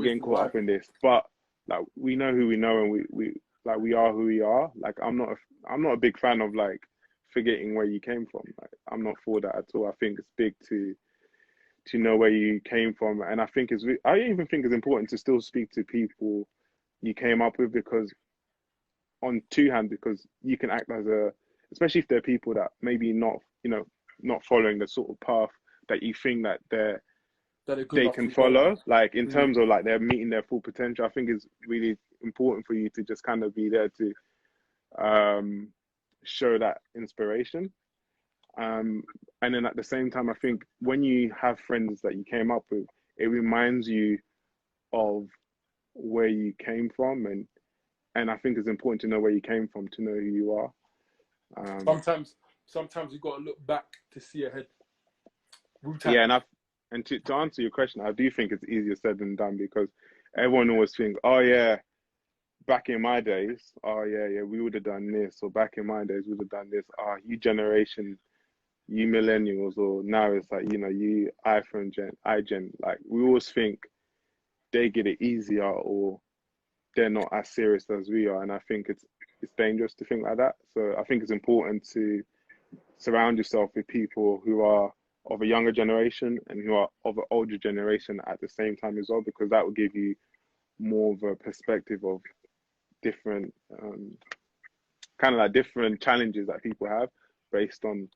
getting caught up in this. But like, we know who we know, and we are who we are. Like, I'm not a big fan of like forgetting where you came from. Like, I'm not for that at all. I think it's big to know where you came from, and I even think it's important to still speak to people you came up with, because on two hands, because you can act as especially if they're people that maybe not following the sort of path that you think that they can follow, like in terms of like they're meeting their full potential. I think it's really important for you to just kind of be there to show that inspiration. And then at the same time, I think when you have friends that you came up with, it reminds you of where you came from, and I think it's important to know where you came from to know who you are. Sometimes you got to look back to see ahead. Yeah, and to answer your question, I do think it's easier said than done, because everyone always thinks, oh yeah, back in my days, oh yeah, we would have done this, or back in my days we would have done this. You generation, you millennials, or now it's like, you know, you iGen, like we always think they get it easier, or they're not as serious as we are, and I think it's dangerous to think like that. So I think it's important to surround yourself with people who are of a younger generation and who are of an older generation at the same time as well, because that will give you more of a perspective of different kind of like different challenges that people have based on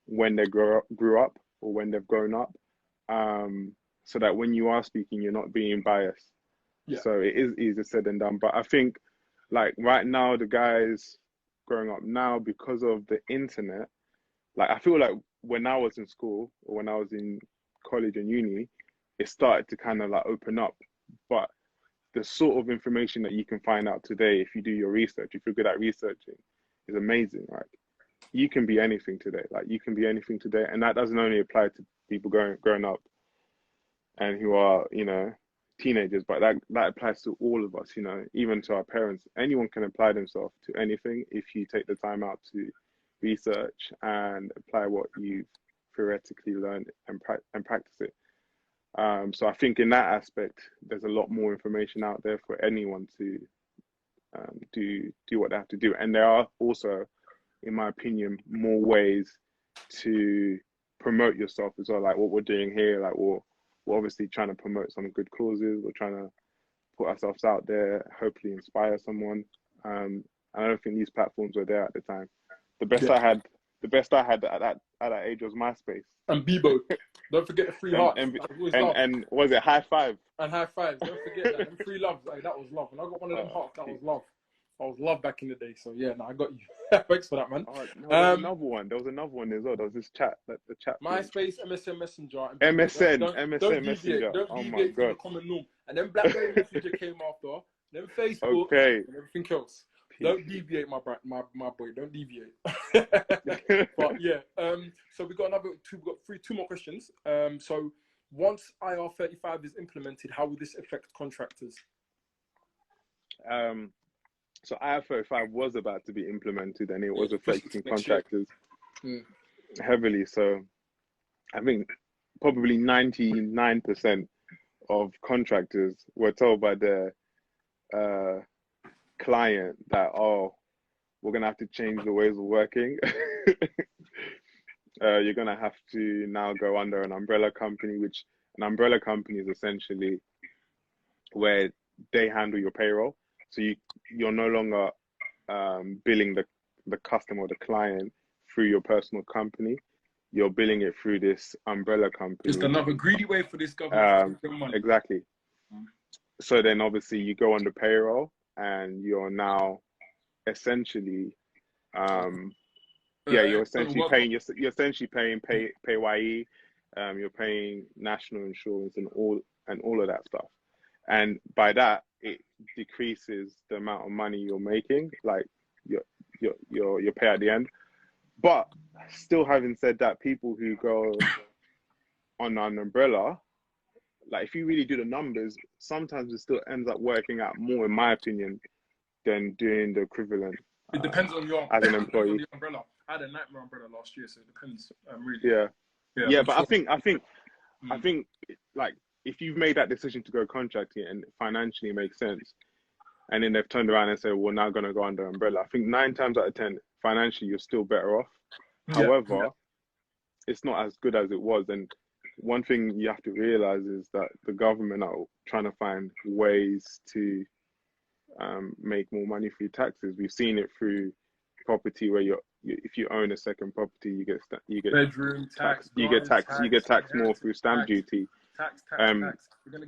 when they grew up or when they've grown up, so that when you are speaking, you're not being biased. So it is easier said than done. But I think like right now, the guys growing up now, because of the internet, like I feel like when I was in school or when I was in college and uni, it started to kind of like open up. But the sort of information that you can find out today, if you do your research, if you're good at researching, is amazing. Like, you can be anything today. Like, you can be anything today. And that doesn't only apply to people growing up and who are, you know, teenagers, but that applies to all of us, you know, even to our parents. Anyone can apply themselves to anything if you take the time out to research and apply what you've theoretically learned and practice it. So I think in that aspect, there's a lot more information out there for anyone to do what they have to do. And there are also, in my opinion, more ways to promote yourself as well. Like what we're doing here, like we're obviously trying to promote some good causes. We're trying to put ourselves out there, hopefully inspire someone. I don't think these platforms were there at the time. The best I had at that age was MySpace. And Bebo. Don't forget the free hearts. And was it High Five? And High Five. Don't forget that. And free loves. Like, that was love. And I got one of them hearts. That was love. I was loved back in the day. So yeah, no, I got you. Thanks for that, man. Oh, no, there was another one. There was another one as well. There was this chat, the chat thing. MySpace, MSN Messenger, and MSN, don't MSN deviate. Messenger. Don't Oh my deviate from the God. common norm. And then BlackBerry Messenger came after. Then Facebook Okay. and everything else. Don't deviate, my boy. Don't deviate. But yeah. So we got two more questions. So once IR35 is implemented, how will this affect contractors? So IR35 was about to be implemented, and it was Push it to affecting next year. contractors heavily. So I think probably 99% of contractors were told by their client that, oh, we're gonna have to change the ways of working. You're gonna have to now go under an umbrella company, which an umbrella company is essentially where they handle your payroll. So you're no longer billing the customer or the client through your personal company. You're billing it through this umbrella company. Just another greedy way for this government to get money. Exactly. So then obviously you go on the payroll and you're now essentially you're essentially paying PAYE, you're paying national insurance and all of that stuff. And by that, it decreases the amount of money you're making, like your pay at the end. But still, having said that, people who go on an umbrella, like if you really do the numbers, sometimes it still ends up working out more, in my opinion, than doing the equivalent. It depends on your as an employee. on the umbrella. I had a nightmare umbrella last year, so it depends. Really. Yeah. But sure. I think like if you've made that decision to go contracting and financially it makes sense, and then they've turned around and said, "We're now going to go under umbrella," I think 9 times out of 10, financially you're still better off. However, it's not as good as it was. And one thing you have to realize is that the government are trying to find ways to make more money through taxes. We've seen it through property, where if you own a second property, you get bedroom tax, you get taxed more through stamp duty. Tax.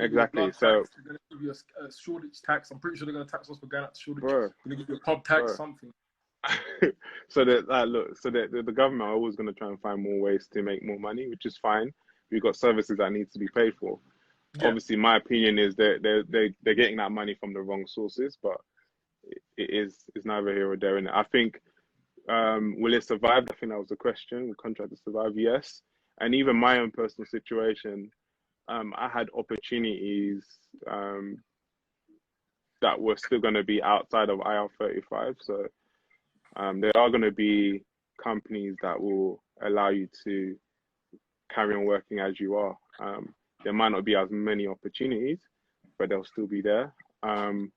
Exactly. So they're going to give you a shortage tax. I'm pretty sure they're going to tax us for going out to shortage. They're going to give you a pub tax, something. So the government are always going to try and find more ways to make more money, which is fine. We've got services that need to be paid for. Yeah. Obviously, my opinion is they're getting that money from the wrong sources, but it's neither here or there. And I think, will it survive? I think that was the question. Will contractors survive? Yes. And even my own personal situation, I had opportunities that were still going to be outside of IR35. So there are going to be companies that will allow you to carry on working as you are. There might not be as many opportunities, but they'll still be there. And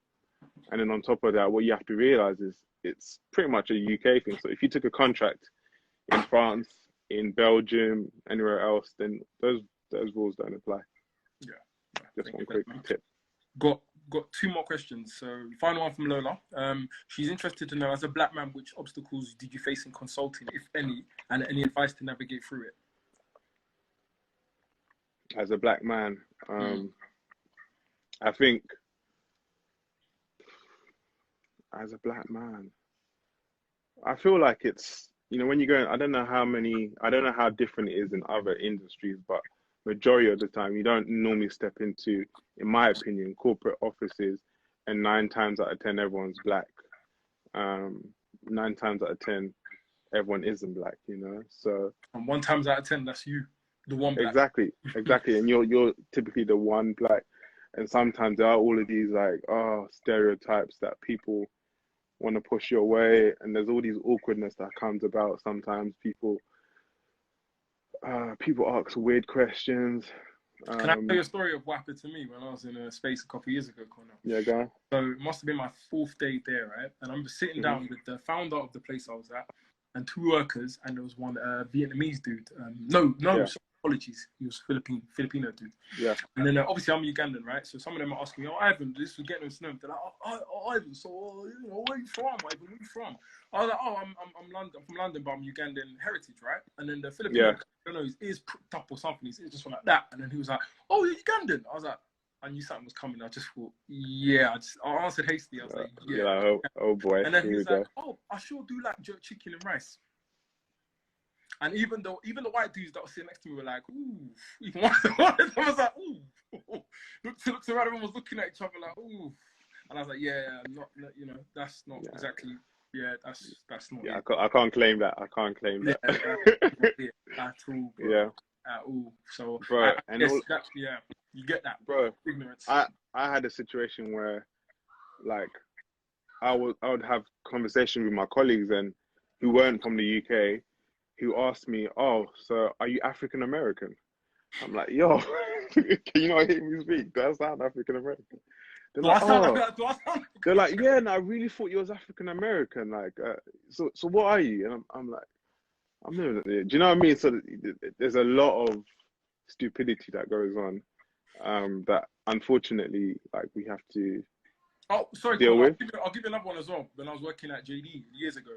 then on top of that, what you have to realize is it's pretty much a UK thing. So if you took a contract in France, in Belgium, anywhere else, then those rules don't apply. Yeah. Just one quick tip. Got 2 more questions. So final one from Lola. She's interested to know, as a black man, which obstacles did you face in consulting, if any, and any advice to navigate through it? As a black man, I think as a black man, I feel like it's, when you go, I don't know how different it is in other industries, but majority of the time you don't normally step into, in my opinion, corporate offices and 9 times out of 10 everyone's black. 9 times out of 10 everyone isn't black, so, and 1 times out of 10 that's you, the one black. Exactly. And you're typically the one black, and sometimes there are all of these like stereotypes that people want to push your way, and there's all these awkwardness that comes about. Sometimes people ask weird questions. Can I tell you a story of what happened to me when I was in a space a couple of years ago, Corneil? Yeah, go on. So it must have been my 4th day there, right? And I'm just sitting down with the founder of the place I was at and 2 workers, and there was one Vietnamese dude. Apologies, he was Filipino dude. Yeah. And then obviously I'm Ugandan, right? So some of them are asking me, "Oh, Ivan, this was getting us known." They're like, "Oh, Ivan, so where are you from, Ivan? Where are you from?" I was like, "Oh, I'm London. I'm from London, but I'm Ugandan heritage, right?" And then the Filipino, I don't know, his ears pricked up or something. His ears just went like that, and then he was like, "Oh, you're Ugandan." I was like, I knew something was coming. I just thought, yeah. I answered hastily. I was like, yeah. You're like, oh boy, And then here we he's go. like, oh, I sure do like jerk chicken and rice. And even the white dudes that were sitting next to me were like, ooh. Even one of them was like, ooh. Looked around, everyone was looking at each other like, ooh. And I was like, yeah, not you know, that's not exactly. Yeah, that's not. Yeah, it. I can't claim that. I can't claim that. Yeah, that's not it at all, bro. Yeah, At all. So, bro, I guess that's, yeah, you get that, bro. ignorance. I had a situation where, like, I would have conversations with my colleagues and who weren't from the UK, who asked me, "Oh, so are you African American?" I'm like, "Yo, can you not hear me speak? Do I sound African American?" They're like, "Oh." They're like, "Yeah, no, I really thought you was African American. Like, so what are you?" And I'm like, "I'm not." Do you know what I mean? So there's a lot of stupidity that goes on, that unfortunately, like, we have to Oh, sorry, deal with. I'll give you another one as well. When I was working at JD years ago,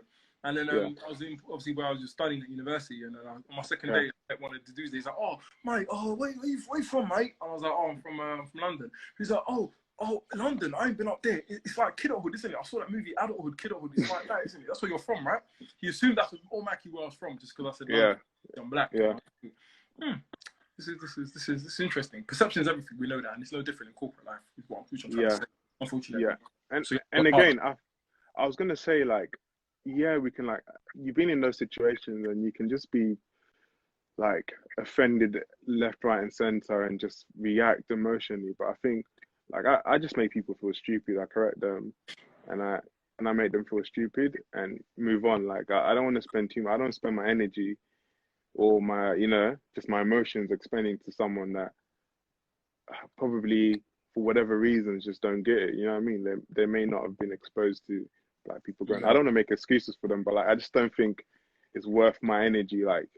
and then Yeah, I was in, obviously, where I was just studying at university, and then on my second day, I met one of the dudes. He's like, "Oh, mate, where you from, mate?" And I was like, "Oh, I'm from London." He's like, "Oh, London, I ain't been up there. It's like kidulthood, isn't it? I saw that movie, adulthood, kidulthood. It's like that, isn't it? That's where you're from, right?" He assumed that's automatically where I was from, just because I said London. I'm black. yeah, This is interesting. Perception is everything. We know that, and it's no different in corporate life. Is what I'm trying to say. Unfortunately. yeah. And So, again, I was gonna say, like, yeah, we can, like, you've been in those situations and you can just be like offended left, right, and center and just react emotionally. But I think, like, I just make people feel stupid. I correct them, and I make them feel stupid and move on. Like, I don't want to spend too much. I don't spend my energy or my, just my emotions explaining to someone that probably for whatever reasons just don't get it. You know what I mean? They may not have been exposed to black people growing. I don't want to make excuses for them, but, like, I just don't think it's worth my energy, like,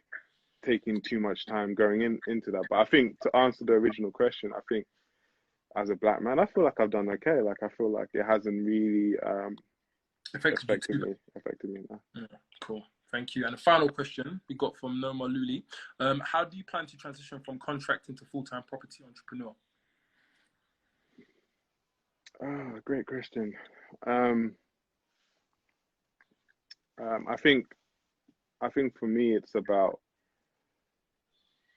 taking too much time going into that. But I think, to answer the original question, I think as a black man, I feel like I've done okay. Like, I feel like it hasn't really affected me now. Yeah, cool. Thank you. And the final question we got from Noma Luli. How do you plan to transition from contracting to full-time property entrepreneur? Great question. I think for me, it's about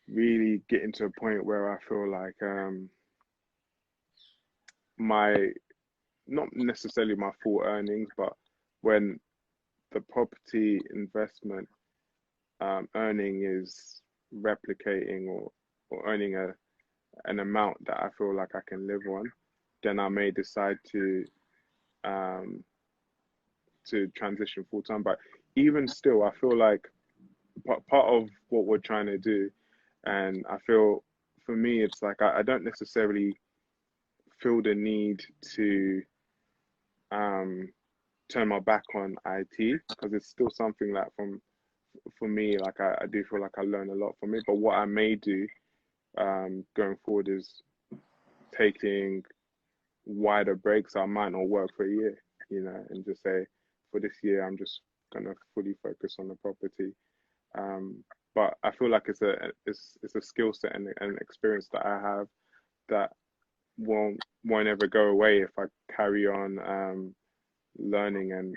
really getting to a point where I feel like my, not necessarily my full earnings, but when the property investment earning is replicating or earning an amount that I feel like I can live on, then I may decide to transition full time. But even still, I feel like part of what we're trying to do, and I feel for me, it's like I don't necessarily feel the need to turn my back on IT, because it's still something that for me, like, I do feel like I learn a lot from it. But what I may do going forward is taking wider breaks. I might not work for a year, and just say, for this year, I'm just gonna fully focus on the property. But I feel like it's a skill set and an experience that I have that won't ever go away if I carry on learning and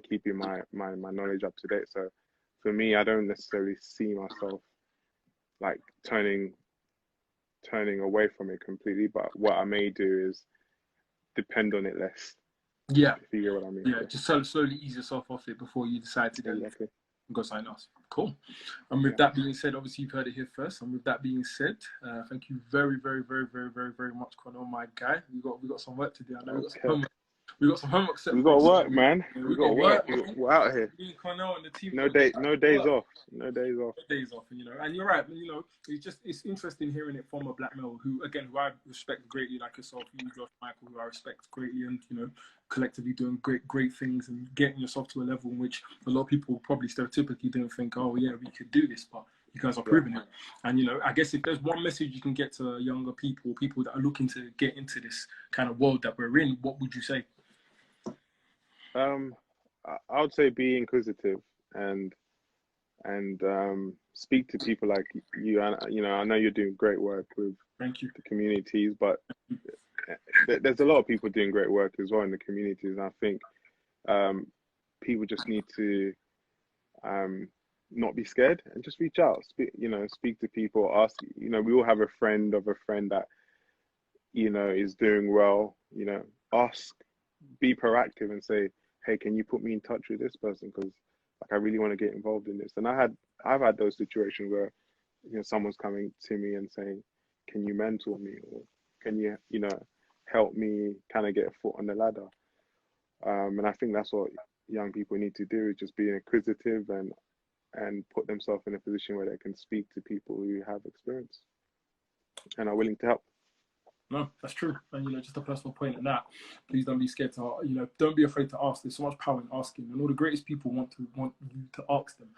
keeping my knowledge up to date. So for me, I don't necessarily see myself like turning away from it completely, but what I may do is depend on it less. Yeah. If you get what I mean. Yeah, just slowly ease yourself off it before you decide to then go sign us. Cool. And with that being said, obviously you've heard it here first. And with that being said, thank you very, very, very, very, very, very much, Corneil, my guy. We got some work to do. I know we got some homework. We got some homework set. We got work, man. We got work. We're out here. Me and Corneil and the team. No days off. No days off. No days off, and you're right. It's interesting hearing it from a black male who I respect greatly, like yourself, you, Josh, Michael, who I respect greatly, and collectively doing great things and getting yourself to a level in which a lot of people probably stereotypically don't think, oh yeah, we could do this, but you guys are proving it. And I guess if there's one message you can get to younger people that are looking to get into this kind of world that we're in, what would you say? I would say be inquisitive and speak to people like you. And I know you're doing great work with Thank you. the communities, but there's a lot of people doing great work as well in the communities. And I think people just need to not be scared and just reach out, speak to people, ask. We all have a friend of a friend that is doing well. Ask, be proactive, and say, hey, can you put me in touch with this person, because like I really want to get involved in this. And I've had those situations where someone's coming to me and saying, can you mentor me, or can you help me kind of get a foot on the ladder. And I think that's what young people need to do, is just be inquisitive and put themselves in a position where they can speak to people who have experience and are willing to help. No, that's true. And, just a personal point in that, please don't be scared to, don't be afraid to ask. There's so much power in asking. And all the greatest people want you to ask them.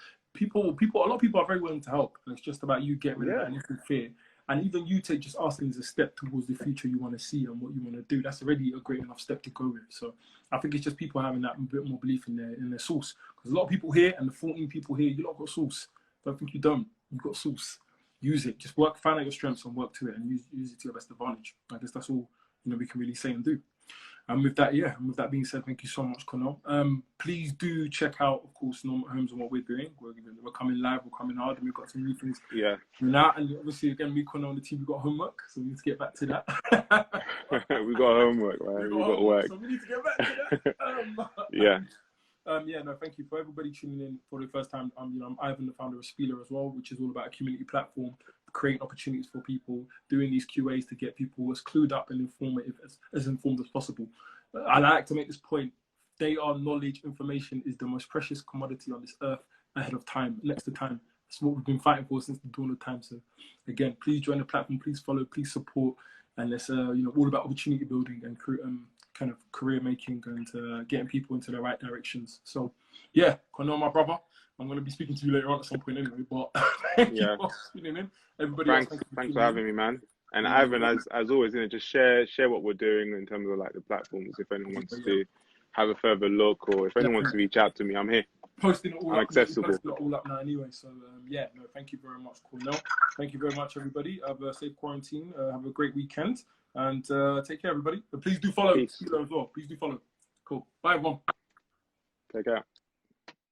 A lot of people are very willing to help. And it's just about you getting rid of that initial fear. And even you just asking is a step towards the future you want to see and what you want to do. That's already a great enough step to go with. So I think it's just people having that bit more belief in their source. Because a lot of people here, and the 14 people here, you lot got source. I don't think you don't. You've got source. Use it. Just find out your strengths and work to it, and use it to your best advantage. I guess that's all we can really say and do. And with that being said, thank you so much, Corneil. Please do check out, of course, Normal Homes and what we're doing. We're coming live, we're coming hard, and we've got some new things. Yeah. Now, and obviously, again, me, Corneil, and the team, we've got homework, so we need to get back to that. We got homework, man. We got work. So we need to get back to that. Yeah. Thank you for everybody tuning in for the first time. I'm Ivan, the founder of Spiela as well, which is all about a community platform, creating opportunities for people, doing these QAs to get people as clued up and as informed as possible. I like to make this point. Knowledge, information is the most precious commodity on this earth ahead of time, next to time. That's what we've been fighting for since the dawn of time. So again, please join the platform, please follow, please support, and let's all about opportunity building and kind of career making and getting people into the right directions. So yeah, Corneil, my brother, I'm going to be speaking to you later on at some point anyway, but thank you for tuning in. Everybody thanks for having me, man. And Ivan, as always, just share what we're doing in terms of like the platforms. If anyone wants to have a further look, or if anyone wants to reach out to me, I'm here. Posting it all I'm up, accessible. Posting it all up now anyway. So thank you very much, Corneil. Thank you very much, everybody. Have a safe quarantine. Have a great weekend, and take care, everybody. But please do follow Spiela as well. Please do follow. Cool. Bye, everyone. Take care.